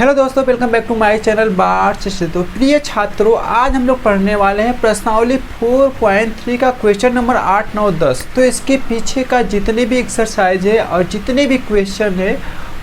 Hello दोस्तों, welcome back to my channel बात से। तो प्रिय छात्रों, आज हम लोग पढ़ने वाले हैं प्रश्नावली 4.3 का क्वेश्चन नंबर 8, 9, 10। तो इसके पीछे का जितने भी एक्सरसाइज है और जितने भी क्वेश्चन है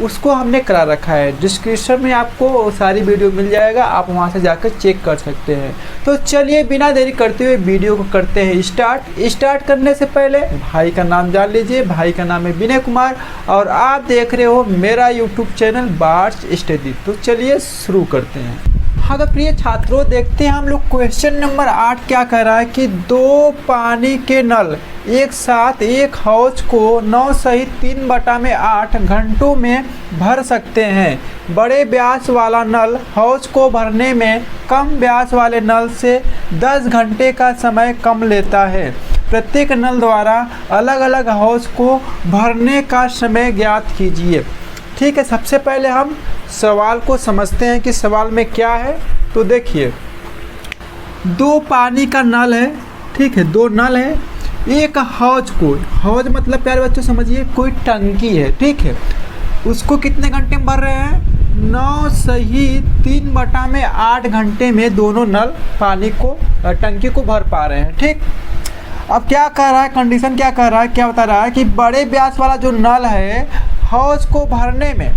उसको हमने करा रखा है। डिस्क्रिप्शन में आपको सारी वीडियो मिल जाएगा, आप वहां से जाकर चेक कर सकते हैं। तो चलिए बिना देरी करते हुए वीडियो को करते हैं स्टार्ट करने से पहले भाई का नाम जान लीजिए। भाई का नाम है विनय कुमार और आप देख रहे हो मेरा यूट्यूब चैनल बार्स स्टडी। तो चलिए शुरू करते हैं। हाँ तो प्रिय छात्रों, देखते हैं हम लोग क्वेश्चन नंबर 8 क्या कह रहा है कि 2 पानी के नल एक साथ एक हौज को 9 सहित 3/8 घंटों में भर सकते हैं। बड़े व्यास वाला नल हौज को भरने में कम व्यास वाले नल से 10 घंटे का समय कम लेता है। प्रत्येक नल द्वारा अलग अलग हौज को भरने का समय ज्ञात कीजिए। ठीक है, सबसे पहले हम सवाल को समझते हैं कि सवाल में क्या है। तो देखिए, 2 पानी का नल है, ठीक है, 2 नल है, एक हौज को, हौज मतलब प्यारे बच्चों समझिए कोई टंकी है, ठीक है, उसको कितने घंटे में भर रहे हैं? 9 सही 3/8 घंटे में दोनों नल पानी को टंकी को भर पा रहे हैं। ठीक, अब क्या कह रहा है, कंडीशन क्या कह रहा है, क्या बता रहा है कि बड़े व्यास वाला जो नल है हौज को भरने में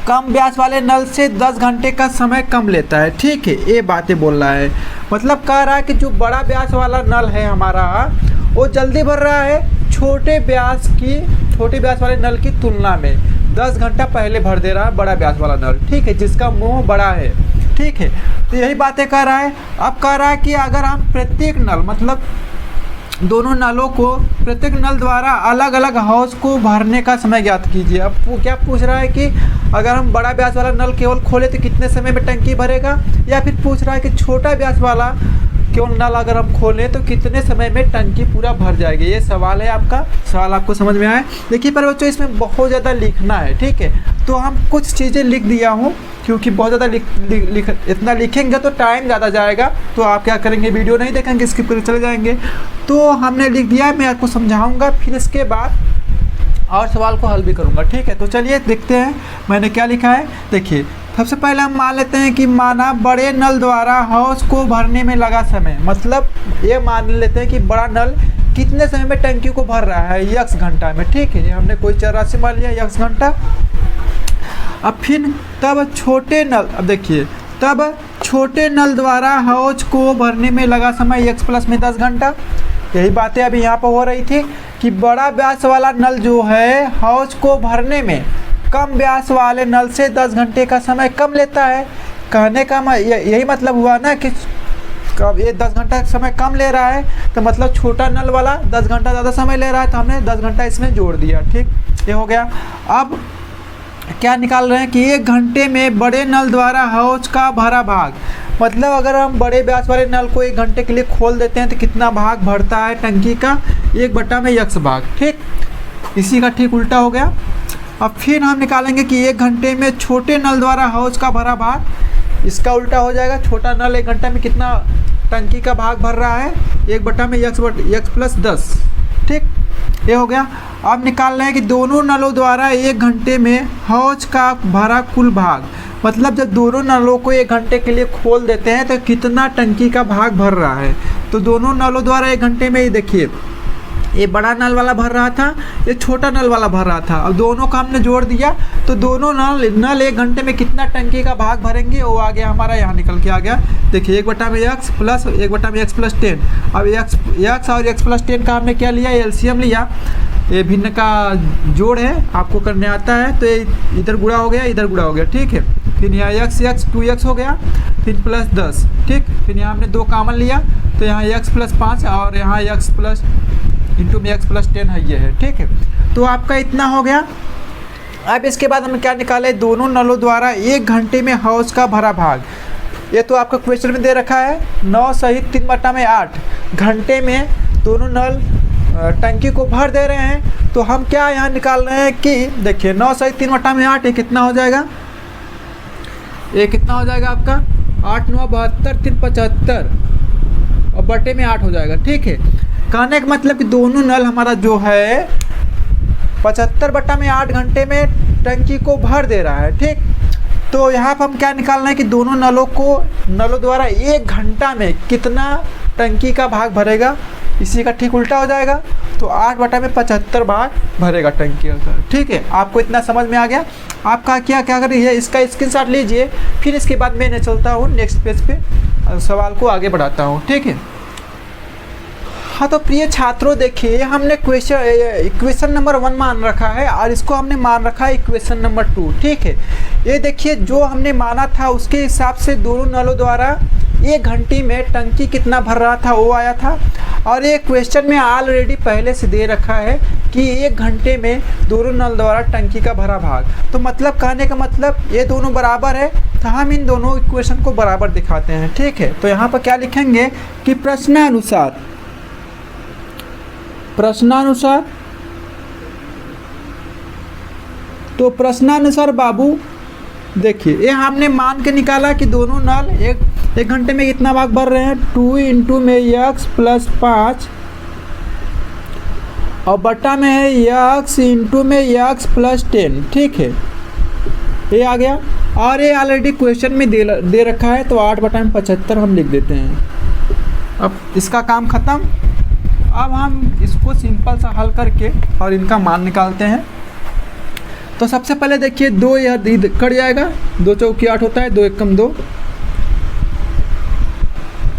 कम व्यास वाले नल से 10 घंटे का समय कम लेता है। ठीक है, ये बातें बोल रहा है, मतलब कह रहा है कि जो बड़ा व्यास वाला नल है हमारा वो जल्दी भर रहा है छोटे व्यास वाले नल की तुलना में 10 घंटा पहले भर दे रहा है बड़ा व्यास वाला नल, ठीक है, जिसका मुंह बड़ा है। ठीक है, तो यही बातें कह रहा है। अब कह रहा है कि अगर हम प्रत्येक नल मतलब दोनों नलों को प्रत्येक नल द्वारा अलग अलग हौज को भरने का समय ज्ञात कीजिए। अब वो क्या पूछ रहा है कि अगर हम बड़ा व्यास वाला नल केवल खोले तो कितने समय में टंकी भरेगा, या फिर पूछ रहा है कि छोटा व्यास वाला केवल नल अगर हम खोलें तो कितने समय में टंकी पूरा भर जाएगी। ये सवाल है आपका। सवाल आपको समझ में आए? देखिए पर बच्चों, इसमें बहुत ज़्यादा लिखना है, ठीक है, तो हम कुछ चीज़ें लिख दिया हूँ क्योंकि बहुत ज़्यादा इतना लिखेंगे तो टाइम ज़्यादा जाएगा, तो आप क्या करेंगे, वीडियो नहीं देखेंगे, स्किप करके चले जाएंगे। तो हमने लिख दिया है, मैं आपको समझाऊंगा, फिर इसके बाद और सवाल को हल भी करूंगा। ठीक है, तो चलिए देखते हैं मैंने क्या लिखा है। देखिए, सबसे पहले हम मान लेते हैं कि माना बड़े नल द्वारा हौज को भरने में लगा समय, मतलब ये मान लेते हैं कि बड़ा नल कितने समय में टंकी को भर रहा है, x घंटा में। ठीक है, ये हमने कोई चर राशि मान लिया x घंटा। अब फिर तब छोटे नल, अब देखिए, तब छोटे नल द्वारा हौज को भरने में लगा समय x प्लस में 10 घंटा। यही बातें अभी यहाँ पर हो रही थी कि बड़ा व्यास वाला नल जो है हौज को भरने में कम व्यास वाले नल से 10 घंटे का समय कम लेता है। कहने का यही मतलब हुआ ना कि कब ये 10 घंटा समय कम ले रहा है, तो मतलब छोटा नल वाला 10 घंटा ज़्यादा समय ले रहा है, तो हमने 10 घंटा इसमें जोड़ दिया। ठीक, ये हो गया। अब क्या निकाल रहे हैं कि 1 घंटे में बड़े नल द्वारा हौज का भरा भाग, मतलब अगर हम बड़े व्यास वाले नल को 1 घंटे के लिए खोल देते हैं तो कितना भाग भरता है टंकी का, 1/x भाग। ठीक, इसी का ठीक उल्टा हो गया। अब फिर हम निकालेंगे कि 1 घंटे में छोटे नल द्वारा हौज का भरा भाग, इसका उल्टा हो जाएगा। छोटा नल 1 घंटे में कितना टंकी का भाग भर रहा है, 1/x प्लस 10। ठीक, ये हो गया। अब निकाल रहे हैं कि दोनों नलों द्वारा 1 घंटे में हौज का भरा कुल भाग, मतलब जब दोनों नलों को 1 घंटे के लिए खोल देते हैं तो कितना टंकी का भाग भर रहा है। तो दोनों नलों द्वारा 1 घंटे में, ये देखिए, ये बड़ा नल वाला भर रहा था, ये छोटा नल वाला भर रहा था। अब दोनों का हमने जोड़ दिया तो दोनों नल 1 घंटे में कितना टंकी का भाग भरेंगे वो आ गया हमारा, यहाँ निकल के आ गया। देखिए, 1/x प्लस 1/x प्लस 10। अब x और x प्लस 10 का हमने क्या लिया, एलसीएम लिया। ये भिन्न का जोड़ है, आपको करने आता है, तो ये इधर गुणा हो गया, इधर गुणा हो गया। ठीक है, फिर यहाँ x 2x हो गया, फिर प्लस 10। ठीक, फिर यहाँ हमने 2 कॉमन लिया तो यहाँ x प्लस 5 और यहाँ x प्लस इंटू में x प्लस 10 है, ये है। ठीक है, तो आपका इतना हो गया। अब इसके बाद हम क्या निकाले, दोनों नलों द्वारा 1 घंटे में हौज का भरा भाग। ये तो आपका क्वेश्चन में दे रखा है 9 सहित 3/8 घंटे में दोनों नल टंकी को भर दे रहे हैं। तो हम क्या यहाँ निकाल रहे हैं कि देखिए, 9 सहित 3/8 ये कितना हो जाएगा, ये कितना हो जाएगा आपका 8 9 72 3 75 और बटे में 8 हो जाएगा। ठीक है, कहने का मतलब कि दोनों नल हमारा जो है 75/8 घंटे में टंकी को भर दे रहा है। ठीक, तो यहाँ पर हम क्या निकालना है कि दोनों नलों द्वारा 1 घंटा में कितना टंकी का भाग भरेगा, इसी का ठीक उल्टा हो जाएगा। तो 8/75 भाग भरेगा टंकी का। ठीक है, आपको इतना समझ में आ गया। आपका क्या करिए, इसका स्क्रीनशॉट लीजिए, फिर इसके बाद मैं चलता हूँ नेक्स्ट पेज पे, सवाल को आगे बढ़ाता हूँ। ठीक है, हाँ तो प्रिय छात्रों देखिए, हमने इक्वेशन नंबर 1 मान रखा है और इसको हमने मान रखा है इक्वेशन नंबर 2। ठीक है, ये देखिए जो हमने माना था उसके हिसाब से दोनों नलों द्वारा 1 घंटे में टंकी कितना भर रहा था वो आया था। और ये क्वेश्चन में ऑलरेडी पहले से दे रखा है कि 1 घंटे में दोनों नल द्वारा टंकी का भरा भाग। तो मतलब कहने का मतलब ये दोनों बराबर है, तो हम इन दोनों इक्वेशन को बराबर दिखाते हैं। ठीक है, तो यहाँ पर क्या लिखेंगे कि प्रश्नानुसार तो प्रश्नानुसार बाबू देखिए, ये हमने मान के निकाला कि दोनों नल एक घंटे में कितना भाग भर रहे हैं, 2 इंटू में x + 5 और बटा में है x इंटू में x + 10। ठीक है, ये आ गया और ये ऑलरेडी क्वेश्चन में दे रखा है, तो 8/75 हम लिख देते हैं। अब इसका काम ख़त्म। अब हम इसको सिंपल सा हल करके और इनका मान निकालते हैं। तो सबसे पहले देखिए 2 यह कट जाएगा, 2 चौकी 8 होता है, 2 एकम 2।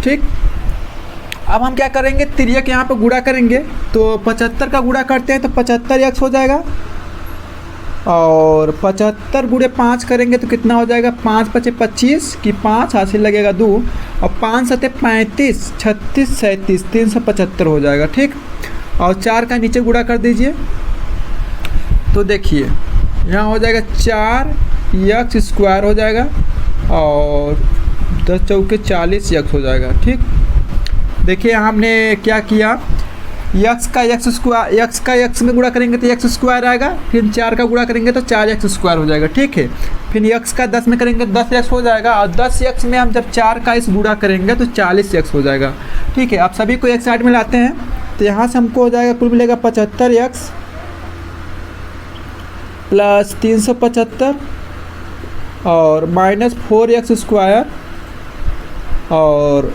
ठीक, अब हम क्या करेंगे, तिर्यक यहाँ पे गुणा करेंगे, तो 75 का गुणा करते हैं तो 75x हो जाएगा और 75 गुणे 5 करेंगे तो कितना हो जाएगा, 5 × 5 = 25 की 5 हासिल लगेगा 2 और 5 × 7 = 35, 36 37 375 हो जाएगा। ठीक, और 4 का नीचे गुणा कर दीजिए, तो देखिए यहाँ हो जाएगा 4x² हो जाएगा और 10 चौके 40x हो जाएगा। ठीक, देखिए हमने क्या किया, x का x में गुणा करेंगे तो x² आएगा, फिर 4 का गुणा करेंगे तो 4x² हो जाएगा। ठीक है, फिर x का 10 में करेंगे 10x हो जाएगा और 10x में हम जब 4 का इस गुणा करेंगे तो 40x हो जाएगा। ठीक है, आप सभी को एक साइड में लाते हैं, तो यहाँ से हमको हो जाएगा कुल मिलेगा 75x + 375 और -4x² और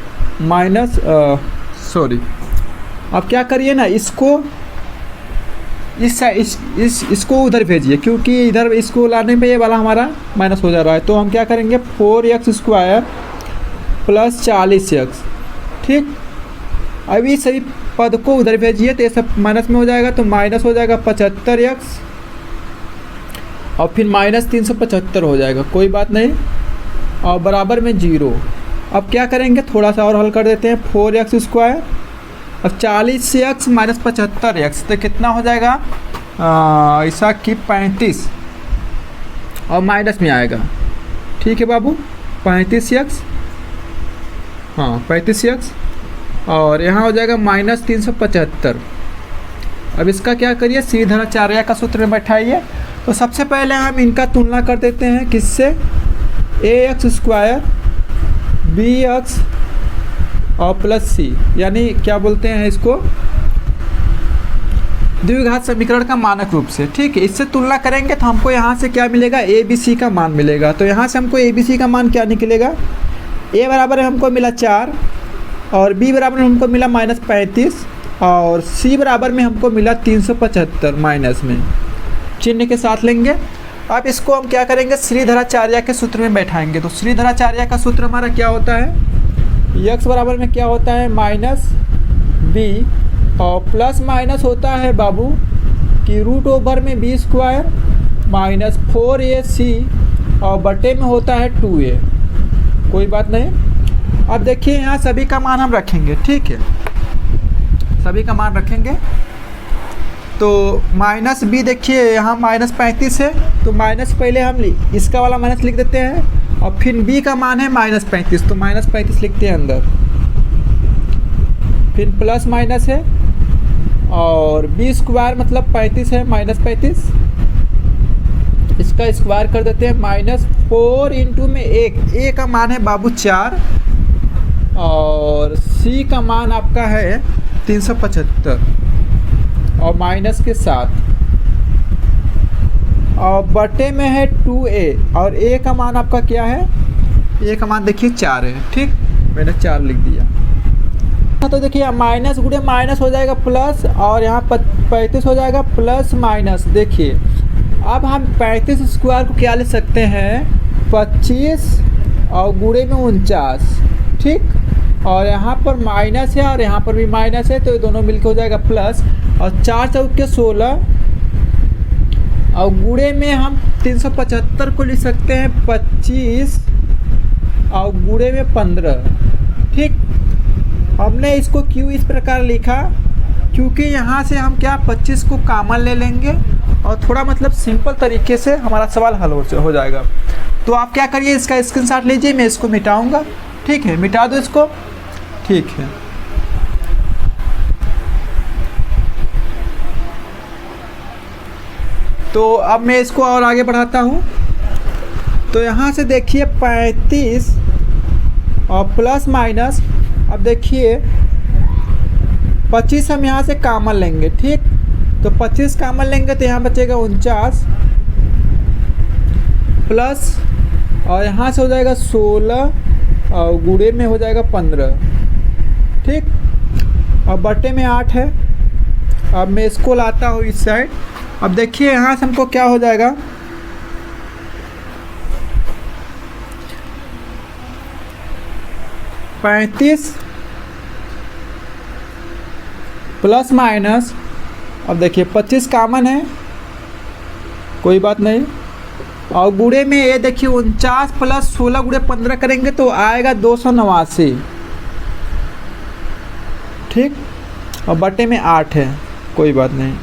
अब क्या करिए ना, इसको उधर भेजिए, क्योंकि इधर इसको लाने पे ये वाला हमारा माइनस हो जा रहा है। तो हम क्या करेंगे 4x² + 40x। ठीक, अभी सही पद को उधर भेजिए तो ये सब माइनस में हो जाएगा, तो माइनस हो जाएगा 75x और फिर -375 हो जाएगा, कोई बात नहीं, और बराबर में 0। अब क्या करेंगे, थोड़ा सा और हल कर देते हैं, 4x² अब 40x - 75x तो कितना हो जाएगा, ऐसा कि 35 और माइनस में आएगा। ठीक है बाबू, 35x, हाँ 35x और यहाँ हो जाएगा -375। अब इसका क्या करिए, सीधाचार्य का सूत्र में बैठाइए। तो सबसे पहले हम इनका तुलना कर देते हैं, किससे, ax² bx और +c, यानी क्या बोलते हैं इसको, द्विघात समीकरण का मानक रूप से। ठीक है, इससे तुलना करेंगे तो हमको यहाँ से क्या मिलेगा, abc का मान मिलेगा। तो यहाँ से हमको abc का मान क्या निकलेगा, a बराबर हमको मिला 4 और b बराबर में हमको मिला -35 और c बराबर में हमको मिला 375 माइनस में चिन्ह के साथ लेंगे। अब इसको हम क्या करेंगे, श्रीधराचार्य के सूत्र में बैठाएंगे। तो श्रीधराचार्य का सूत्र हमारा क्या होता है, x बराबर में क्या होता है -b और प्लस माइनस होता है बाबू कि √/में b² -4ac और बटे में होता है 2a। कोई बात नहीं। अब देखिए यहाँ सभी का मान हम रखेंगे। ठीक है, सभी का मान रखेंगे। तो -b देखिए यहाँ -35 है, तो माइनस पहले हम इसका वाला माइनस लिख देते हैं और फिर b का मान है -35, तो -35 लिखते हैं अंदर, फिर प्लस माइनस है और b² मतलब 35 है, -35 इसका स्क्वायर कर देते हैं, -4 इंटू में 1, a का मान है बाबू 4 और c का मान आपका है 375 और माइनस के साथ, और बटे में है 2a और a का मान आपका क्या है, a का मान देखिए 4 है। ठीक, मैंने 4 लिख दिया। तो देखिए माइनस गुणे माइनस हो जाएगा प्लस, और यहाँ 35 हो जाएगा प्लस माइनस। देखिए अब हम 35 स्क्वायर को क्या ले सकते हैं, 25 और गुणे में 49। ठीक, और यहाँ पर माइनस है और यहाँ पर भी माइनस है, तो ये दोनों मिलकर हो जाएगा प्लस। और 4 चौके 16 और गुणे में हम 375 को लिख सकते हैं 25 और गुणे में 15। ठीक, हमने इसको क्यों इस प्रकार लिखा, क्योंकि यहाँ से हम क्या 25 को कॉमन ले लेंगे और थोड़ा मतलब सिंपल तरीके से हमारा सवाल हल हो जाएगा। तो आप क्या करिए, इसका स्क्रीनशॉट लीजिए, मैं इसको मिटाऊंगा। ठीक है, मिटा दो इसको। ठीक है, तो अब मैं इसको और आगे बढ़ाता हूँ। तो यहाँ से देखिए 35 और प्लस माइनस, अब देखिए 25 हम यहाँ से कॉमन लेंगे। ठीक, तो 25 कॉमन लेंगे तो यहाँ बचेगा 49 प्लस, और यहाँ से हो जाएगा 16 और गुणे में हो जाएगा 15। ठीक, और बटे में 8 है। अब मैं इसको लाता हूँ इस साइड। अब देखिए यहाँ से हमको क्या हो जाएगा, पैंतीस प्लस माइनस, अब देखिए 25 कॉमन है, कोई बात नहीं, और गुणे में ये देखिए 49 प्लस 16 गुणे 15 करेंगे तो आएगा 289। ठीक, और बटे में 8 है, कोई बात नहीं।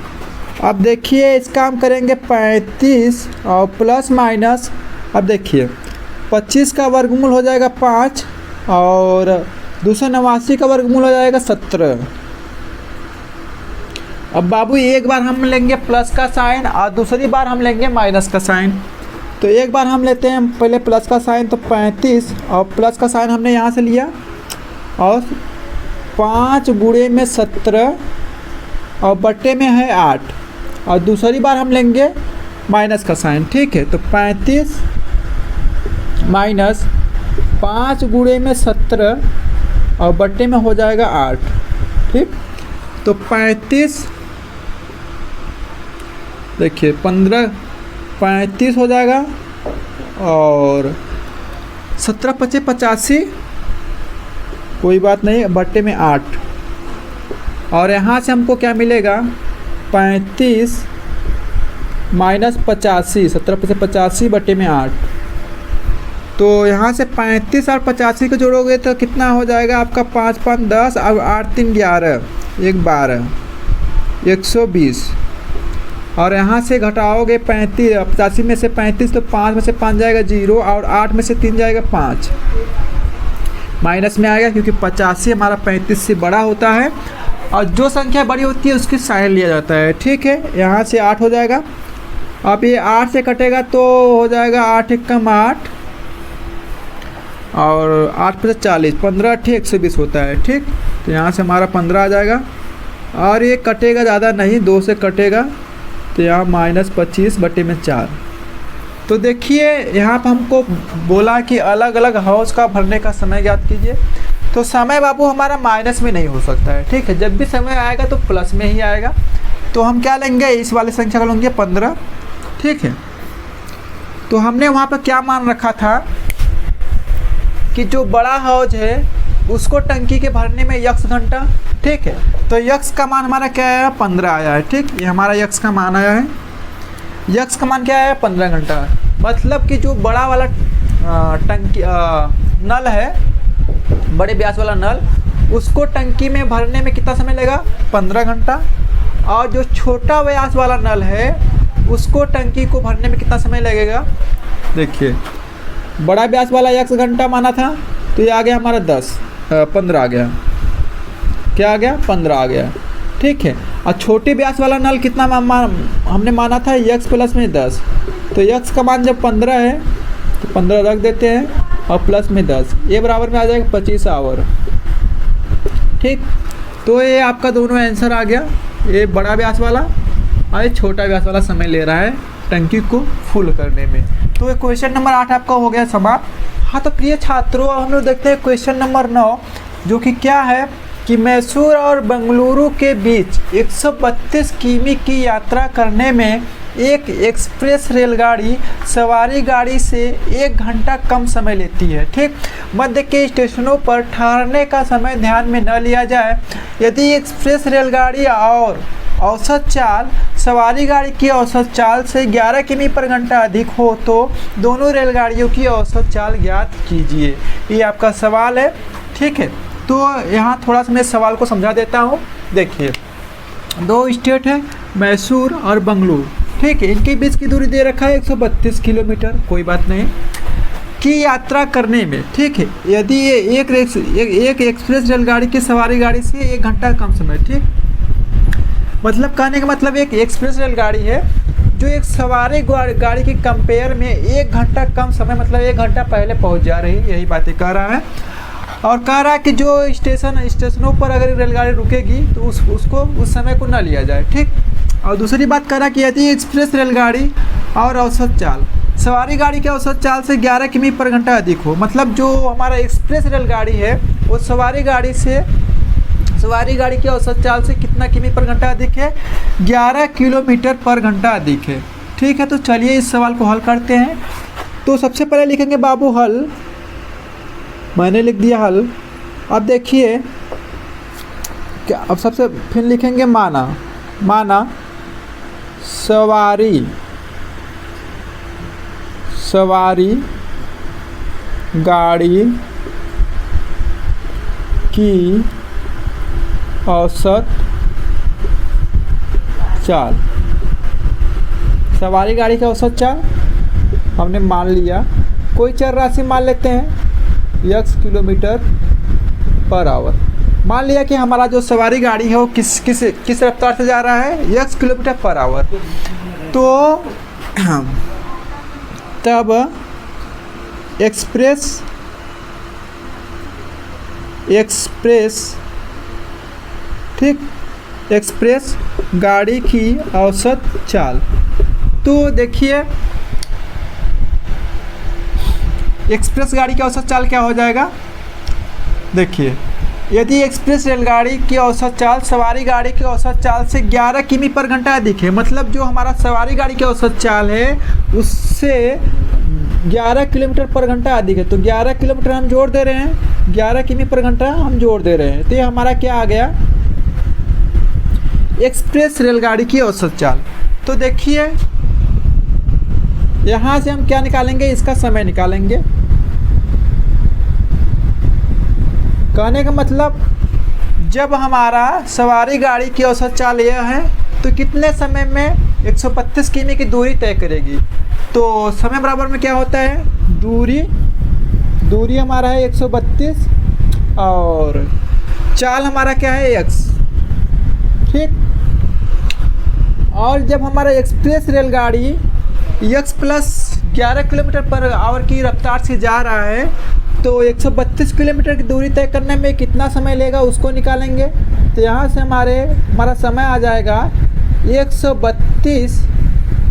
अब देखिए इसका हम करेंगे 35 और प्लस माइनस, अब देखिए 25 का वर्गमूल हो जाएगा 5 और 289 का वर्गमूल हो जाएगा 17। अब बाबू एक बार हम लेंगे प्लस का साइन और दूसरी बार हम लेंगे माइनस का साइन। तो एक बार हम लेते हैं पहले प्लस का साइन, तो 35 और प्लस का साइन हमने यहाँ से लिया और 5 गुणे में 17 और बटे में है 8, और दूसरी बार हम लेंगे माइनस का साइन। ठीक है, तो 35 माइनस 5 गुणे में 17 और बटे में हो जाएगा 8। ठीक, तो 35 देखिए 35 हो जाएगा और 17 पचे 85, कोई बात नहीं, बटे में 8, और यहाँ से हमको क्या मिलेगा 35 माइनस 85, 17 पचे 85 बटे में 8। तो यहाँ से 35 और 85 को जोड़ोगे तो कितना हो जाएगा आपका, 5 5 10 और 8 3 11, 1 12, 120, और यहाँ से घटाओगे 35 85 में से 35, तो 5 में से 5 जाएगा 0 और 8 में से 3 जाएगा 5, माइनस में आएगा क्योंकि 85 हमारा 35 से बड़ा होता है और जो संख्या बड़ी होती है उसकी साइन लिया जाता है। ठीक है, यहाँ से 8 हो जाएगा। अब ये 8 से कटेगा तो हो जाएगा 8 1 कम 8 और 8 पर 40, 15 8 120 होता है। ठीक, तो यहाँ से हमारा 15 आ जाएगा और ये कटेगा ज़्यादा नहीं, 2 से कटेगा तो यहाँ माइनस 25 बटे में 4। तो देखिए यहाँ पर हमको बोला कि अलग अलग हाउस का भरने का समय ज्ञात कीजिए। तो समय बाबू हमारा माइनस में नहीं हो सकता है। ठीक है, जब भी समय आएगा तो प्लस में ही आएगा। तो हम क्या लेंगे, इस वाले संख्या को लेंगे 15। ठीक है, तो हमने वहाँ पर क्या मान रखा था कि जो बड़ा हाउस है उसको टंकी के भरने में यक्स घंटा। ठीक है, तो यक्स का मान हमारा क्या आया, 15 आया है। ठीक, ये हमारा यक्स का मान आया है। यक्स का मान क्या आया, 15 घंटा। मतलब कि जो बड़ा वाला टंकी नल है, बड़े व्यास वाला नल, उसको टंकी में भरने में कितना समय लगेगा, 15 घंटा। और जो छोटा व्यास वाला नल है उसको टंकी को भरने में कितना समय लगेगा, देखिए बड़ा व्यास वाला यक्स घंटा माना था तो ये आ गया हमारा 15 आ गया, क्या आ गया, 15 आ गया। ठीक है, और छोटे व्यास वाला नल कितना हमने माना था, यक्स प्लस में 10। तो यक्स का मान जब 15 है तो 15 रख देते हैं और प्लस में 10, ये बराबर में आ जाएगा 25 आवर। ठीक, तो ये आपका दोनों आंसर आ गया, ये बड़ा व्यास वाला और ये छोटा व्यास वाला समय ले रहा है। टंकी को फुल करने में। तो ये क्वेश्चन नंबर 8 आपका हो गया समाप्त। हाँ तो प्रिय छात्रों, हम लोग देखते हैं क्वेश्चन नंबर 9, जो कि क्या है कि मैसूर और बेंगलुरु के बीच 132 किमी की यात्रा करने में एक एक्सप्रेस रेलगाड़ी सवारी गाड़ी से 1 घंटा कम समय लेती है। ठीक, मध्य के स्टेशनों पर ठहरने का समय ध्यान में न लिया जाए। यदि एक्सप्रेस रेलगाड़ी और औसत चाल सवारी गाड़ी की औसत चाल से 11 किमी पर घंटा अधिक हो तो दोनों रेलगाड़ियों की औसत चाल ज्ञात कीजिए। ये आपका सवाल है। ठीक है, तो यहाँ थोड़ा सा मैं सवाल को समझा देता हूँ। देखिए, 2 स्टेट है मैसूर और बेंगलुरु। ठीक है, इनके बीच की दूरी दे रखा है 132 किलोमीटर, कोई बात नहीं, की यात्रा करने में। ठीक है, यदि ये एक एक्सप्रेस रेलगाड़ी की सवारी गाड़ी से 1 घंटा कम समय। ठीक, मतलब कहने का मतलब एक एक्सप्रेस रेलगाड़ी है जो एक सवारी गाड़ी की कंपेयर में 1 घंटा कम समय, मतलब 1 घंटा पहले पहुंच जा रही है, यही बातें कह रहा है। और कह रहा है कि जो स्टेशनों पर अगर रेलगाड़ी रुकेगी तो उसको उस समय को न लिया जाए। ठीक, और दूसरी बात कह रहा है कि यदि एक्सप्रेस रेलगाड़ी और औसत चाल सवारी गाड़ी के औसत चाल से 11 किमी पर घंटा अधिक हो, मतलब जो हमारा एक्सप्रेस रेलगाड़ी है वो सवारी गाड़ी की औसत चाल से कितना किमी पर घंटा अधिक है, 11 किलोमीटर पर घंटा अधिक है। ठीक है, तो चलिए इस सवाल को हल करते हैं। तो सबसे पहले लिखेंगे बाबू हल, मैंने लिख दिया हल। अब देखिए क्या, अब सबसे फिर लिखेंगे माना सवारी गाड़ी की औसत चाल, सवारी गाड़ी का औसत चाल हमने मान लिया। कोई चर राशि मान लेते हैं, x किलोमीटर पर आवर। मान लिया कि हमारा जो सवारी गाड़ी है वो किस रफ्तार से जा रहा है, x किलोमीटर पर आवर। तो तब एक्सप्रेस ठीक, एक्सप्रेस गाड़ी की औसत चाल, तो देखिए एक्सप्रेस गाड़ी की औसत चाल क्या हो जाएगा। देखिए, यदि एक्सप्रेस रेलगाड़ी की औसत चाल सवारी गाड़ी की औसत चाल से 11 किमी पर घंटा अधिक है, मतलब जो हमारा सवारी गाड़ी की औसत चाल है उससे 11 किलोमीटर पर घंटा अधिक है, तो 11 किलोमीटर हम जोड़ दे रहे हैं, 11 किमी पर घंटा हम जोड़ दे रहे हैं। तो ये हमारा क्या आ गया, एक्सप्रेस रेलगाड़ी की औसत चाल। तो देखिए यहाँ से हम क्या निकालेंगे, इसका समय निकालेंगे। कहने का मतलब जब हमारा सवारी गाड़ी की औसत चाल यह है तो कितने समय में 132 किमी की दूरी तय करेगी। तो समय बराबर में क्या होता है, दूरी हमारा है 132 और चाल हमारा क्या है x। ठीक, और जब हमारा एक्सप्रेस रेलगाड़ी x plus 11 kilometre per hour की रफ्तार से जा रहा है तो 132 किलोमीटर की दूरी तय करने में कितना समय लेगा उसको निकालेंगे। तो यहाँ से हमारा समय आ जाएगा 132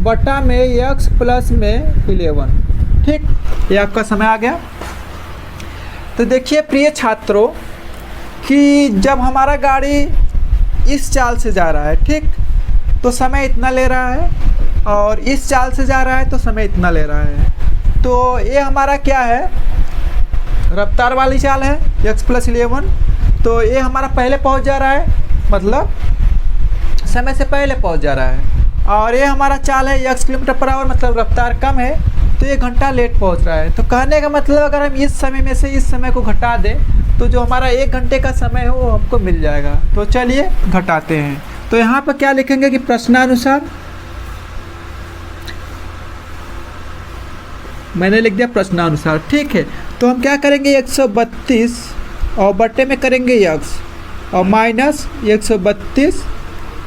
बटा में x प्लस में 11। ठीक, ये आपका समय आ गया। तो देखिए प्रिय छात्रों कि जब हमारा गाड़ी इस चाल से जा रहा है, ठीक, तो समय इतना ले रहा है, और इस चाल से जा रहा है तो समय इतना ले रहा है। तो ये हमारा क्या है, रफ्तार वाली चाल है x प्लस 11। तो ये हमारा पहले पहुंच जा रहा है, मतलब समय से पहले पहुंच जा रहा है, और ये हमारा चाल है x किलोमीटर पर आवर, मतलब रफ्तार कम है तो ये घंटा लेट पहुंच रहा है। तो कहने का मतलब अगर हम इस समय में से इस समय को घटा दें तो जो हमारा 1 घंटे का समय है वो हमको मिल जाएगा। तो चलिए घटाते हैं। तो यहाँ पर क्या लिखेंगे कि प्रश्नानुसार, मैंने लिख दिया प्रश्नानुसार। ठीक है, तो हम क्या करेंगे 132 और बटे में करेंगे x और माइनस 132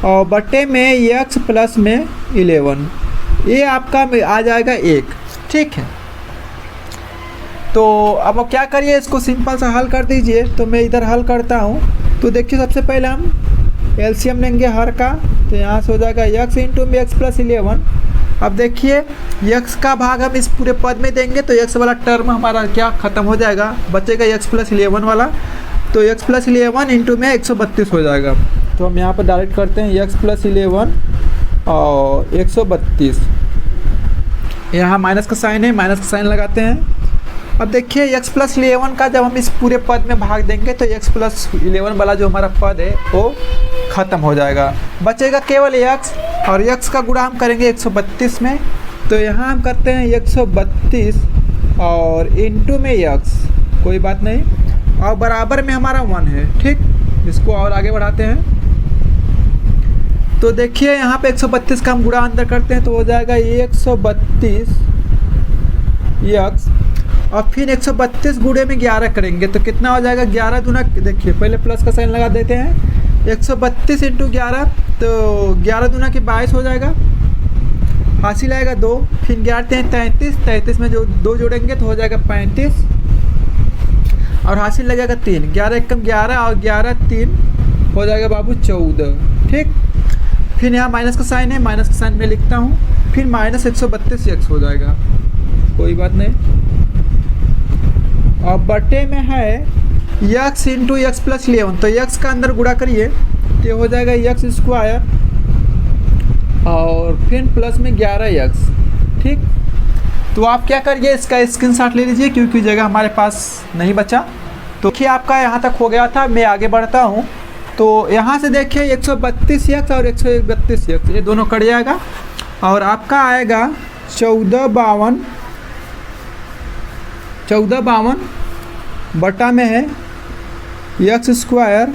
और बटे में x प्लस में 11, ये आपका आ जाएगा 1। ठीक है, तो अब क्या करिए, इसको सिंपल सा हल कर दीजिए। तो मैं इधर हल करता हूँ। तो देखिए सबसे पहले हम एलसीएम लेंगे हर का, तो यहाँ से हो जाएगा x इंटू में x प्लस 11 अब देखिए x का भाग हम इस पूरे पद में देंगे तो x वाला टर्म हमारा क्या ख़त्म हो जाएगा, बचेगा x+11 वाला। तो x+11 इंटू में 132 हो जाएगा। तो हम यहाँ पर डायरेक्ट करते हैं x+11 और 132। यहाँ माइनस का साइन है, माइनस का साइन लगाते हैं। अब देखिए x+11 का जब हम इस पूरे पद में भाग देंगे तो x+11 वाला जो हमारा पद है वो ख़त्म हो जाएगा, बचेगा केवल x, और x का गुणा हम करेंगे 132 में। तो यहाँ हम करते हैं 132 और इंटू में x, कोई बात नहीं, और बराबर में हमारा 1 है। ठीक, इसको और आगे बढ़ाते हैं। तो देखिए यहाँ पे 132 का हम गुणा अंदर करते हैं तो हो जाएगा 132 x, और फिर 132 गुणे में 11 करेंगे तो कितना हो जाएगा, 11 दूना, देखिए पहले प्लस का साइन लगा देते हैं। 132 इंटू 11, तो 11 दूना के 22 हो जाएगा, हासिल आएगा 2, फिर 11 33, 33 में जो 2 जोड़ेंगे तो हो जाएगा 35, और हासिल लगेगा 3, 11 एकम 11 और 11 3 हो जाएगा बाबू 14। ठीक, फिर यहाँ माइनस का साइन है, माइनस का साइन मैं लिखता हूँ, फिर माइनस 132 x हो जाएगा, कोई बात नहीं। और बटे में है x इंटू x+11, तो x का अंदर गुणा करिए तो हो जाएगा x² और फिर प्लस में 11x। ठीक, तो आप क्या करिए, इसका स्क्रीनशॉट ले लीजिए क्योंकि जगह हमारे पास नहीं बचा। तो देखिए आपका यहाँ तक हो गया था, मैं आगे बढ़ता हूँ। तो यहाँ से देखिए 132x और 131x ये दोनों कट जाएगा, और आपका आएगा 1452 बटा में है x²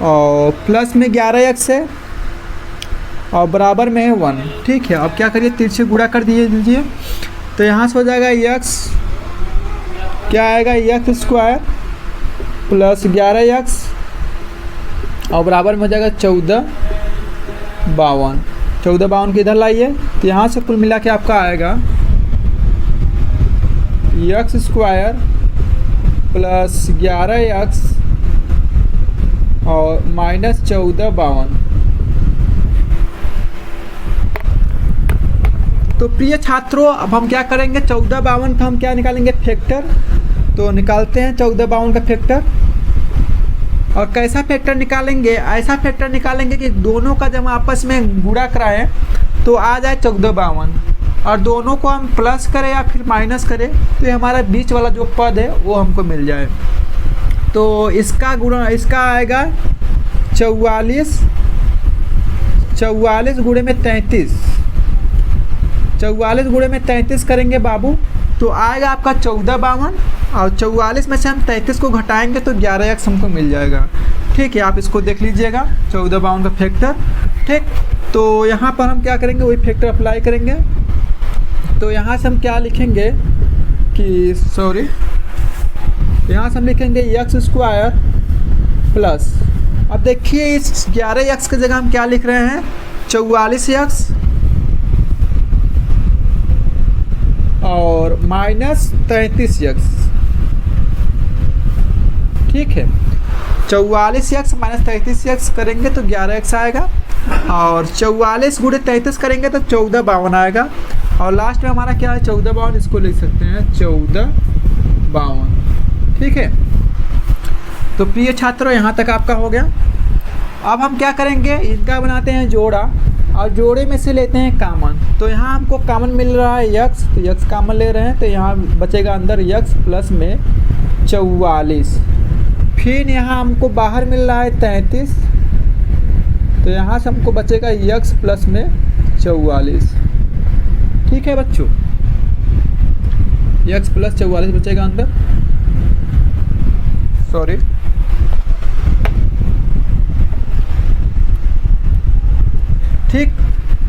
और प्लस में 11x है और बराबर में है 1। ठीक है, अब क्या करिए, तिरछे गुणा कर दीजिए। तो यहाँ से हो जाएगा x, क्या आएगा, x² प्लस 11x और बराबर में हो जाएगा 1452। 1452 को इधर लाइए तो यहाँ से कुल मिला के आपका आएगा x² प्लस 11x और माइनस 1452। तो प्रिय छात्रों, अब हम क्या करेंगे, 1452 का हम क्या निकालेंगे, फैक्टर। तो निकालते हैं 1452 का फैक्टर। और कैसा फैक्टर निकालेंगे, ऐसा फैक्टर निकालेंगे कि दोनों का जब आपस में गुणा कराएं तो आ जाए 1452, और दोनों को हम प्लस करें या फिर माइनस करें तो ये हमारा बीच वाला जो पद है वो हमको मिल जाए। तो इसका गुणा, इसका आएगा 44 गुणे में 33, 44 गुणे में 33 करेंगे बाबू तो आएगा आपका 1452, और 44 में से हम 33 को घटाएंगे तो 11x हमको मिल जाएगा। ठीक है, आप इसको देख लीजिएगा 1452 का फैक्टर। ठीक, तो यहाँ पर हम क्या करेंगे, वही फैक्टर अप्लाई करेंगे। तो यहाँ से हम क्या लिखेंगे कि यहाँ से हम लिखेंगे x² प्लस, अब देखिए इस 11x की जगह हम क्या लिख रहे हैं, 44x और माइनस 33x। ठीक है, 44x माइनस 33x करेंगे तो 11x आएगा, और 44 गुणे 33 करेंगे तो 1452 आएगा, और लास्ट में हमारा क्या है 1452, इसको लिख सकते हैं 1452। ठीक है, तो प्रिय छात्रों यहाँ तक आपका हो गया। अब हम क्या करेंगे, इनका बनाते हैं जोड़ा, और जोड़े में से लेते हैं कामन। तो यहाँ हमको कामन मिल रहा है x, तो x कामन ले रहे हैं तो यहाँ बचेगा अंदर x प्लस में 44, फिर यहाँ हमको बाहर मिल रहा है 33, तो यहाँ से हमको बचेगा x प्लस में 44। ठीक है बच्चों, x प्लस 44 बचेगा अंदर, सॉरी। ठीक,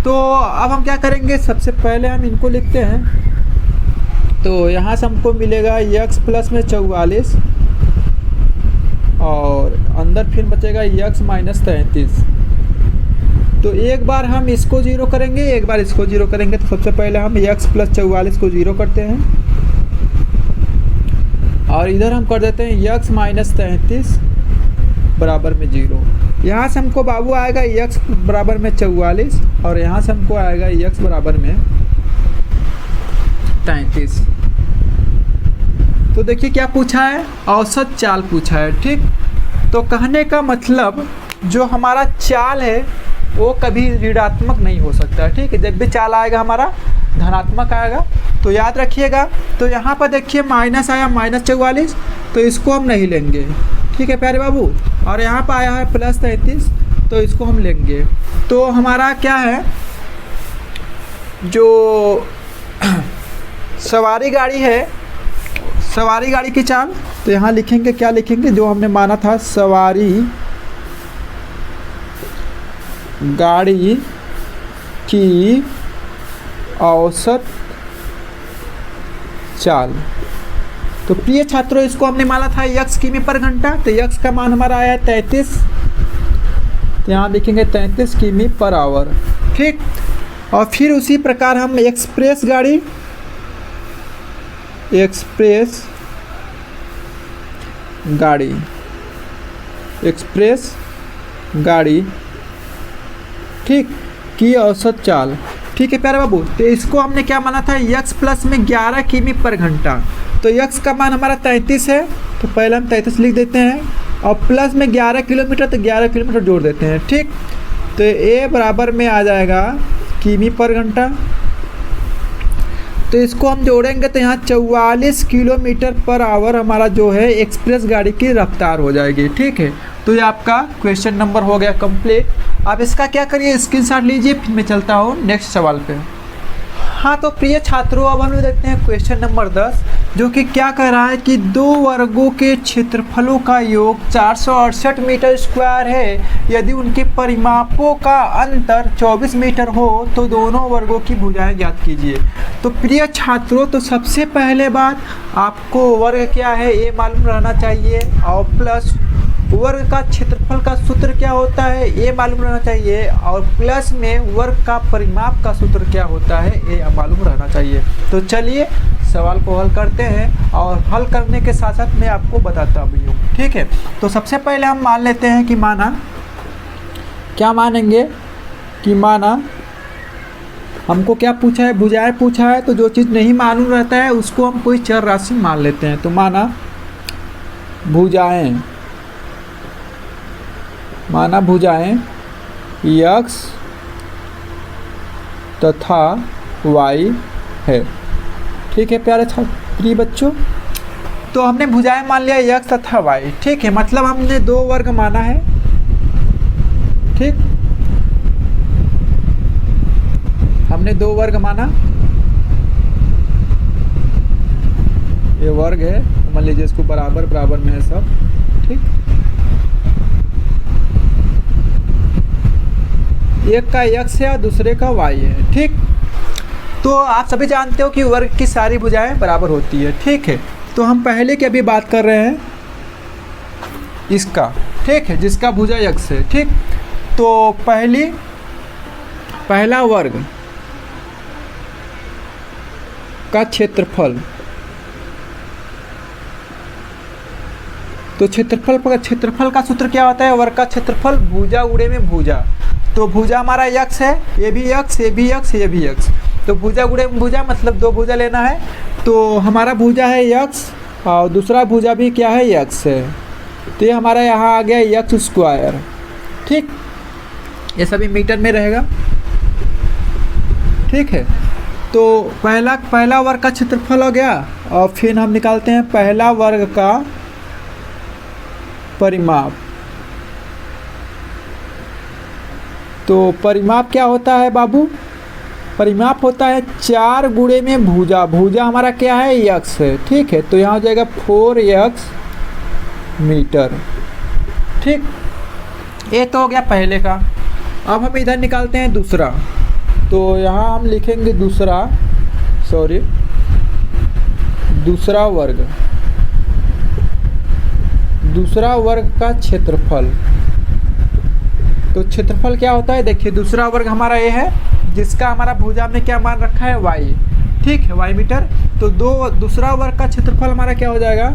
तो अब हम क्या करेंगे, सबसे पहले हम इनको लिखते हैं। तो यहाँ से हमको मिलेगा x प्लस में 44 और अंदर फिर बचेगा x माइनस 33। तो एक बार हम इसको जीरो करेंगे, एक बार इसको जीरो करेंगे। तो सबसे पहले हम x प्लस 44 को जीरो करते हैं और इधर हम कर देते हैं x माइनस 33 बराबर में 0। यहाँ से हमको बाबू आएगा x बराबर में 44 और यहाँ से हमको आएगा x बराबर में 33। तो देखिए क्या पूछा है, औसत चाल पूछा है। ठीक, तो कहने का मतलब जो हमारा चाल है वो कभी ऋणात्मक नहीं हो सकता। ठीक है, जब भी चाल आएगा हमारा धनात्मक आएगा, तो याद रखिएगा। तो यहाँ पर देखिए माइनस आया -44, तो इसको हम नहीं लेंगे। ठीक है प्यारे बाबू, और यहाँ पर आया है +33, तो इसको हम लेंगे। तो हमारा क्या है, जो सवारी गाड़ी है, सवारी गाड़ी की चाल, तो यहाँ लिखेंगे, क्या लिखेंगे, जो हमने माना था सवारी गाड़ी की औसत चाल। तो प्रिय छात्रों, इसको हमने माना था x किमी पर घंटा, तो x का मान हमारा आया 33, तो यहाँ लिखेंगे 33 किमी पर आवर। ठीक, और फिर उसी प्रकार हम एक्सप्रेस गाड़ी ठीक की औसत चाल। ठीक है प्यारे बाबू, तो इसको हमने क्या माना था, x प्लस में 11 किमी पर घंटा। तो x का मान हमारा 33 है, तो पहले हम 33 लिख देते हैं, और प्लस में 11 किलोमीटर, तो 11 किलोमीटर जोड़ देते हैं। ठीक, तो a बराबर में आ जाएगा किमी पर घंटा। तो इसको हम जोड़ेंगे तो यहाँ 44 किलोमीटर पर आवर हमारा जो है एक्सप्रेस गाड़ी की रफ्तार हो जाएगी। ठीक है, तो ये आपका क्वेश्चन नंबर हो गया कंप्लीट। अब इसका क्या करिए, स्क्रीनशॉट लीजिए, फिर मैं चलता हूँ नेक्स्ट सवाल पे। हाँ, तो प्रिय छात्रों, अब हम लोग देखते हैं क्वेश्चन नंबर 10, जो कि क्या कह रहा है कि 2 वर्गों के क्षेत्रफलों का योग 468 मीटर स्क्वायर है। यदि उनके परिमापों का अंतर 24 मीटर हो तो दोनों वर्गों की भुजाएं ज्ञात कीजिए। तो प्रिय छात्रों, तो सबसे पहले बात, आपको वर्ग क्या है ये मालूम रहना चाहिए, और प्लस वर्ग का क्षेत्रफल का सूत्र क्या होता है ये मालूम रहना चाहिए, और प्लस में वर्ग का परिमाप का सूत्र क्या होता है ये मालूम रहना चाहिए। तो चलिए सवाल को हल करते हैं, और हल करने के साथ साथ मैं आपको बताता भी हूँ। ठीक है, तो सबसे पहले हम मान लेते हैं कि माना, क्या मानेंगे कि माना हमको क्या पूछा है, भुजाएं पूछा है। तो जो चीज़ नहीं मालूम रहता है उसको हम कोई चर राशि मान लेते हैं। तो माना भुजाएं x तथा y है। ठीक है प्यारे प्रिय बच्चों, तो हमने भुजाएं मान लिया x तथा y। ठीक है, मतलब हमने 2 वर्ग माना है। ठीक, हमने 2 वर्ग माना, ये वर्ग है, मान लीजिए इसको बराबर बराबर में है सब। ठीक, एक का x है और दूसरे का y है। ठीक, तो आप सभी जानते हो कि वर्ग की सारी भुजाएं बराबर होती है। ठीक है, तो हम पहले की अभी बात कर रहे हैं इसका। ठीक है, जिसका भुजा x है। ठीक, तो पहला वर्ग का क्षेत्रफल, तो क्षेत्रफल का सूत्र क्या होता है, वर्ग का क्षेत्रफल भुजा गुणे में भुजा। तो भुजा हमारा x है, ये भी x, ये भी x, ये भी x। तो भुजा गुणे में भुजा मतलब 2 भुजा लेना है। तो हमारा भुजा है x और दूसरा भुजा भी क्या है, x है। तो ये हमारा यहाँ आ गया x स्क्वायर। ठीक, ये सभी मीटर में रहेगा। ठीक है, तो पहला वर्ग का क्षेत्रफल हो गया, और फिर हम निकालते हैं पहला वर्ग का परिमाप। तो परिमाप क्या होता है बाबू, परिमाप होता है 4 गुणे में भुजा। भुजा हमारा क्या है, x है। ठीक है, तो यहाँ हो जाएगा 4x मीटर। ठीक, ये तो हो गया पहले का। अब हम इधर निकालते हैं दूसरा। तो यहाँ हम लिखेंगे दूसरा वर्ग का क्षेत्रफल। तो क्षेत्रफल क्या होता है, देखिए दूसरा वर्ग हमारा ये है, जिसका हमारा भुजा में क्या मान रखा है, y। ठीक है, y मीटर। तो दूसरा वर्ग का क्षेत्रफल हमारा क्या हो जाएगा,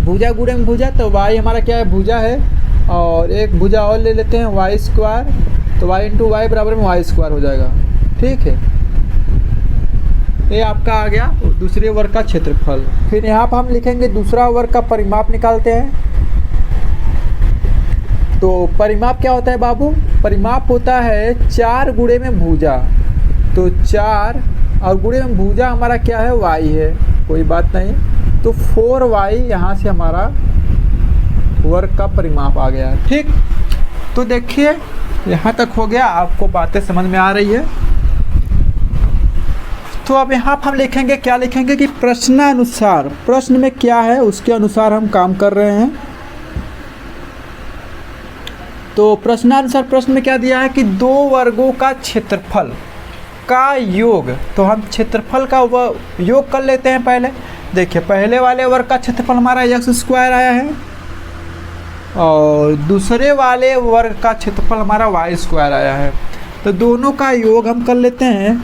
भुजा गुणे में भुजा, तो y हमारा क्या है, भुजा है। और एक भुजा और ले लेते हैं वाई स्क्वायर, तो y इंटू वाई बराबर में वाई स्क्वायर हो जाएगा। ठीक है, ये आपका आ गया दूसरे वर्ग का क्षेत्रफल। फिर यहाँ पर हम लिखेंगे दूसरा वर्ग का परिमाप निकालते हैं। तो परिमाप क्या होता है बाबू, परिमाप होता है 4 गुणे में भुजा, तो 4 और गुणे में भुजा हमारा क्या है, y है, कोई बात नहीं। तो 4y यहाँ से हमारा वर्ग का परिमाप आ गया। ठीक, तो देखिए यहाँ तक हो गया, आपको बातें समझ में आ रही है। तो अब यहाँ पर हम लिखेंगे, क्या लिखेंगे कि प्रश्नानुसार, प्रश्न में क्या है उसके अनुसार हम काम कर रहे हैं। तो प्रश्नानुसार प्रश्न में क्या दिया है कि 2 वर्गों का क्षेत्रफल का योग, तो हम क्षेत्रफल का योग कर लेते हैं पहले। देखिए पहले वाले वर्ग का क्षेत्रफल हमारा x स्क्वायर आया है और दूसरे वाले वर्ग का क्षेत्रफल हमारा y स्क्वायर आया है, तो दोनों का योग हम कर लेते हैं।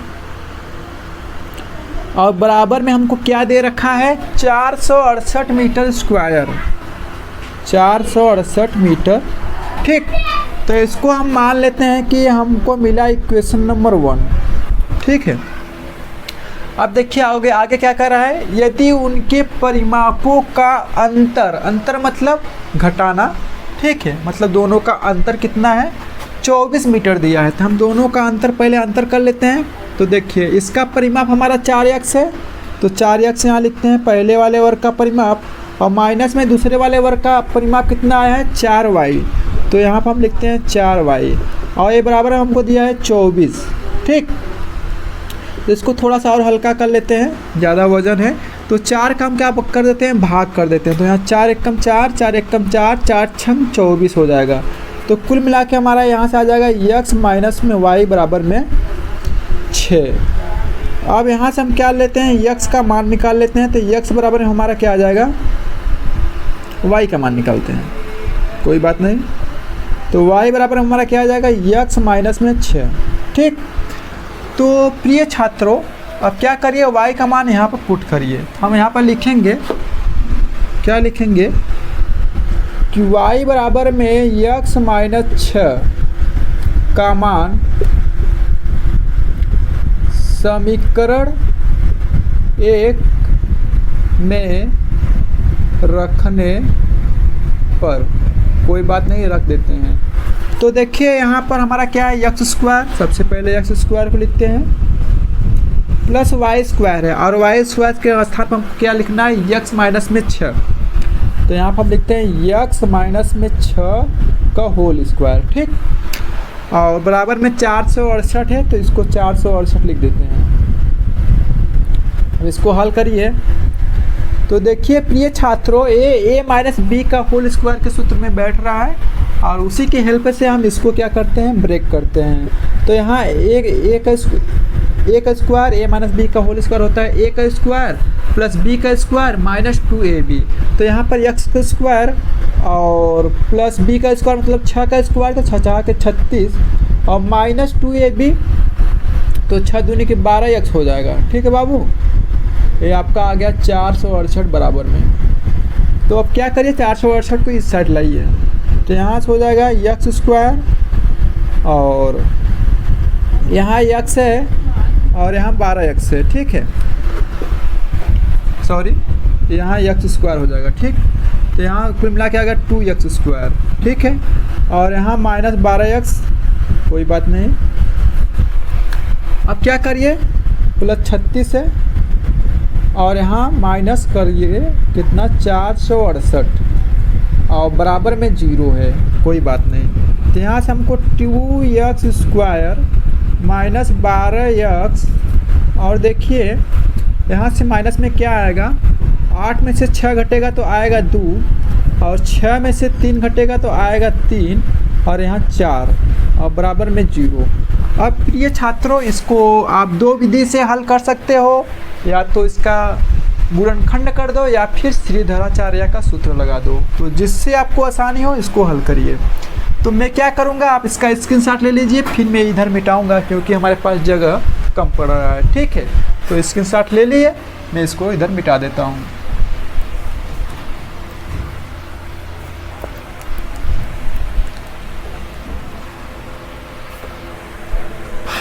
और बराबर में हमको क्या दे रखा है, 468 मीटर स्क्वायर, 468 मीटर। ठीक, तो इसको हम मान लेते हैं कि हमको मिला इक्वेशन नंबर 1। ठीक है, अब देखिए आगे क्या कर रहा है, यदि उनके परिमापों का अंतर मतलब घटाना। ठीक है, मतलब दोनों का अंतर कितना है, 24 मीटर दिया है, तो हम दोनों का अंतर पहले अंतर कर लेते हैं। तो देखिए इसका परिमाप हमारा 4x है, तो 4x यहाँ लिखते हैं पहले वाले वर्ग का परिमाप, और माइनस में दूसरे वाले वर्ग का परिमाप कितना आया है, 4y, तो यहाँ पर हम लिखते हैं 4y, और ये बराबर हमको दिया है 24। ठीक, तो इसको थोड़ा सा और हल्का कर लेते हैं, ज़्यादा वजन है, तो 4 का हम क्या कर देते हैं, भाग कर देते हैं। तो यहाँ 4 एकम 4, 4 एकम 4, 4 छंग 24 हो जाएगा। तो कुल मिला के हमारा यहाँ से आ जाएगा x माइनस में y बराबर में 6। अब यहाँ से हम क्या लेते हैं, x का मान निकाल लेते हैं। तो x बराबर में हमारा क्या आ जाएगा, y का मान निकालते हैं, कोई बात नहीं। तो y बराबर हमारा क्या आ जाएगा, x माइनस में 6। ठीक, तो प्रिय छात्रों अब क्या करिए, y का मान यहाँ पर पुट करिए। हम यहाँ पर लिखेंगे, क्या लिखेंगे कि y बराबर में x माइनस 6 का मान समीकरण 1 में रखने पर, कोई बात नहीं रख देते हैं। तो देखिए यहाँ पर हमारा क्या है, x स्क्वायर, सबसे पहले x स्क्वायर को लिखते हैं, प्लस y स्क्वायर है, और y स्क्वायर के स्थान पर हमको क्या लिखना है, x माइनस में 6। तो यहाँ पर हम लिखते हैं x माइनस में 6 का होल स्क्वायर। ठीक, और बराबर में 468 है, तो इसको 468 लिख देते हैं। अब इसको हल करिए, तो देखिए प्रिय छात्रों a माइनस बी का होल स्क्वायर के सूत्र में बैठ रहा है, और उसी की हेल्प से हम इसको क्या करते हैं, ब्रेक करते हैं। तो यहाँ a का स्क्वायर a माइनस बी का होल स्क्वायर होता है a का स्क्वायर प्लस b का स्क्वायर माइनस 2ab। तो यहाँ पर x का स्क्वायर और प्लस b का स्क्वायर मतलब 6 का स्क्वायर, तो 6 के 36 और माइनस 2ab, तो 6 दूनी के 12x हो जाएगा। ठीक है बाबू, ये आपका आ गया 468 बराबर में। तो अब क्या करिए, 468 को इस साइड लाइए, तो यहाँ से हो जाएगा x स्क्वायर, और यहाँ x है और यहाँ 12x है। ठीक है, सॉरी यहाँ x स्क्वायर हो जाएगा। ठीक, तो यहाँ कुल मिला के आ गया 2x स्क्वायर। ठीक है, और यहाँ माइनस 12x, कोई बात नहीं। अब क्या करिए, प्लस 36 है और यहाँ माइनस करिए कितना, 468, और बराबर में 0 है, कोई बात नहीं। तो यहाँ से हमको 2x स्क्वायर माइनस 12x, और देखिए यहाँ से माइनस में क्या आएगा, 8 में से 6 घटेगा तो आएगा 2, और 6 में से 3 घटेगा तो आएगा 3, और यहाँ 4, और बराबर में 0। अब प्रिय छात्रों इसको आप 2 विधि से हल कर सकते हो, या तो इसका गुणनखंड कर दो या फिर श्रीधराचार्य का सूत्र लगा दो, तो जिससे आपको आसानी हो इसको हल करिए। तो मैं क्या करूँगा, आप इसका स्क्रीनशॉट ले लीजिए, फिर मैं इधर मिटाऊँगा क्योंकि हमारे पास जगह कम पड़ रहा है। ठीक है, तो स्क्रीनशॉट ले लिए, मैं इसको इधर मिटा देता हूँ।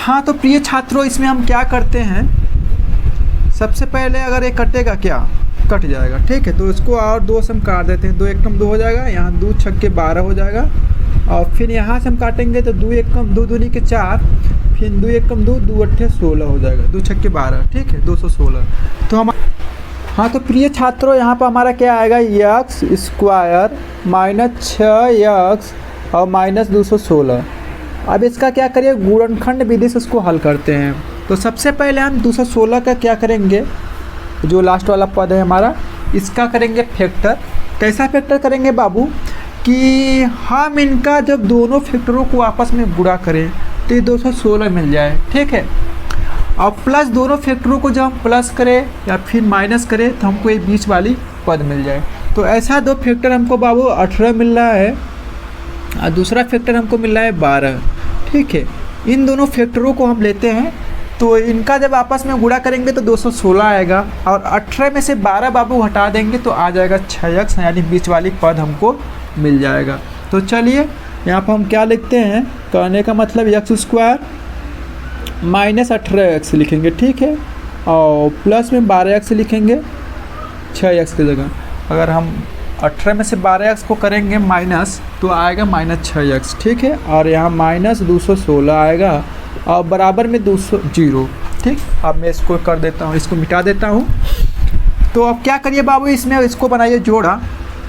हाँ तो प्रिय छात्रों, इसमें हम क्या करते हैं, सबसे पहले अगर ये कटेगा क्या, कट जाएगा, ठीक है। तो इसको और 2 से हम काट देते हैं, 2 एकम 2 हो जाएगा, यहाँ 2 छक्के 12 हो जाएगा। और फिर यहाँ से हम काटेंगे तो 2 एकम 2 दूनी के 4, फिर 2 एकम 2, 2 अट्ठे 16 हो जाएगा, 2 छक्के 12, ठीक है, 216। तो हम हाँ तो प्रिय छात्रों, यहाँ पर हमारा क्या आएगा, यक्स स्क्वायर माइनस 6x और माइनस 216। अब इसका क्या करिए, गुणनखंड विधि से इसको हल करते हैं। तो सबसे पहले हम 216 का क्या करेंगे, जो लास्ट वाला पद है हमारा, इसका करेंगे फैक्टर। कैसा फैक्टर करेंगे बाबू, कि हम इनका जब दोनों फैक्टरों को आपस में गुणा करें तो ये 216 मिल जाए, ठीक है। और प्लस दोनों फैक्टरों को जब हम प्लस करें या फिर माइनस करें तो हमको ये बीच वाली पद मिल जाए। तो ऐसा 2 फैक्टर हमको बाबू 18 मिल रहा है और दूसरा फैक्टर हमको मिल रहा है 12, ठीक है। इन दोनों फैक्टरों को हम लेते हैं, तो इनका जब आपस में गुणा करेंगे तो 216 आएगा, और 18 में से 12 बाबू हटा देंगे तो आ जाएगा 6x, यानी बीच वाली पद हमको मिल जाएगा। तो चलिए यहाँ पर हम क्या लिखते हैं, कहने का मतलब एक्स स्क्वायर माइनस 18x लिखेंगे, ठीक है, और प्लस में 12x लिखेंगे 6x की जगह। अगर हम 18 में से 12x को करेंगे माइनस तो आएगा माइनस 6x, ठीक है, और यहाँ माइनस 216 आएगा और बराबर में 0, ठीक। अब मैं इसको कर देता हूँ, इसको मिटा देता हूँ। तो अब क्या करिए बाबू, इसमें इसको बनाइए जोड़ा,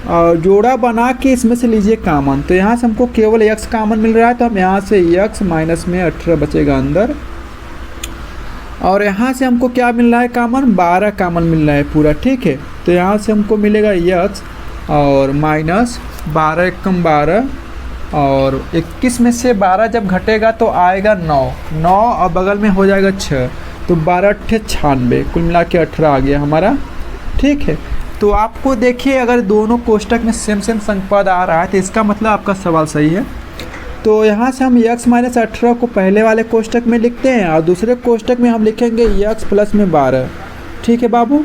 और जोड़ा बना के इसमें से लीजिए कामन। तो यहाँ से हमको केवल x कामन मिल रहा है, तो हम यहाँ से x माइनस में 18 बचेगा अंदर, और यहाँ से हमको क्या मिल रहा है कामन, 12 कामन मिल रहा है पूरा, ठीक है। तो यहाँ से हमको मिलेगा x और माइनस 12 एकम 12, और 21 में से 12 जब घटेगा तो आएगा 9 और बगल में हो जाएगा 6, तो 12 अट्ठे 96, कुल मिला के 18 आ गया हमारा, ठीक है। तो आपको देखिए, अगर दोनों कोष्टक में सेम संख्या आ रहा है तो इसका मतलब आपका सवाल सही है। तो यहाँ से हम x माइनस 18 को पहले वाले कोष्टक में लिखते हैं और दूसरे कोष्टक में हम लिखेंगे x प्लस में 12, ठीक है बाबू।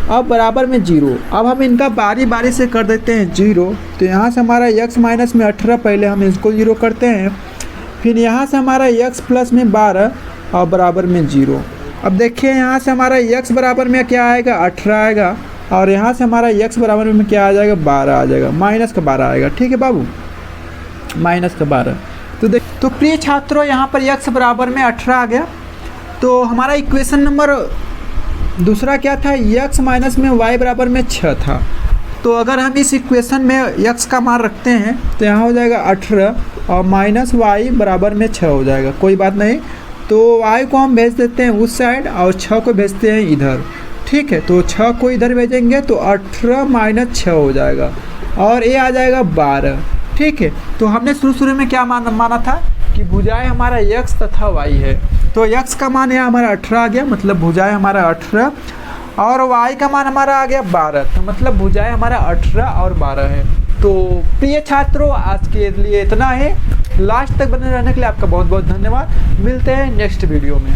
अब बराबर में 0। अब हम इनका बारी बारी से कर देते हैं 0। तो यहाँ से हमारा x माइनस में 18, पहले हम इसको 0 करते हैं, फिर यहाँ से हमारा x प्लस में 12 और बराबर में 0। अब देखिए यहाँ से हमारा x बराबर में क्या आएगा, 18 आएगा, और यहाँ से हमारा x बराबर में क्या आ जाएगा, 12 आ जाएगा, माइनस का 12 आएगा, ठीक है बाबू, माइनस का 12। तो प्रिय छात्रों, यहाँ पर x बराबर में 18 आ गया। तो हमारा इक्वेशन नंबर दूसरा क्या था, x माइनस में y बराबर में 6 था। तो अगर हम इस इक्वेशन में x का मान रखते हैं तो यहाँ हो जाएगा 18 और माइनस y बराबर में 6 हो जाएगा, कोई बात नहीं। तो y को हम भेज देते हैं उस साइड और 6 को भेजते हैं इधर, ठीक है। तो 6 को इधर भेजेंगे तो 18 माइनस 6 हो जाएगा और ये आ जाएगा 12, ठीक है। तो हमने शुरू में क्या माना था कि भुजाएं हमारा x तथा y है। तो x का मान यहाँ हमारा 18 आ गया, मतलब भुजाएं हमारा 18, और y का मान हमारा आ गया 12, तो मतलब भुजाएं हमारा 18 और 12 है। तो प्रिय छात्रों, आज के लिए इतना है। लास्ट तक बने रहने के लिए आपका बहुत बहुत धन्यवाद। मिलते हैं नेक्स्ट वीडियो में।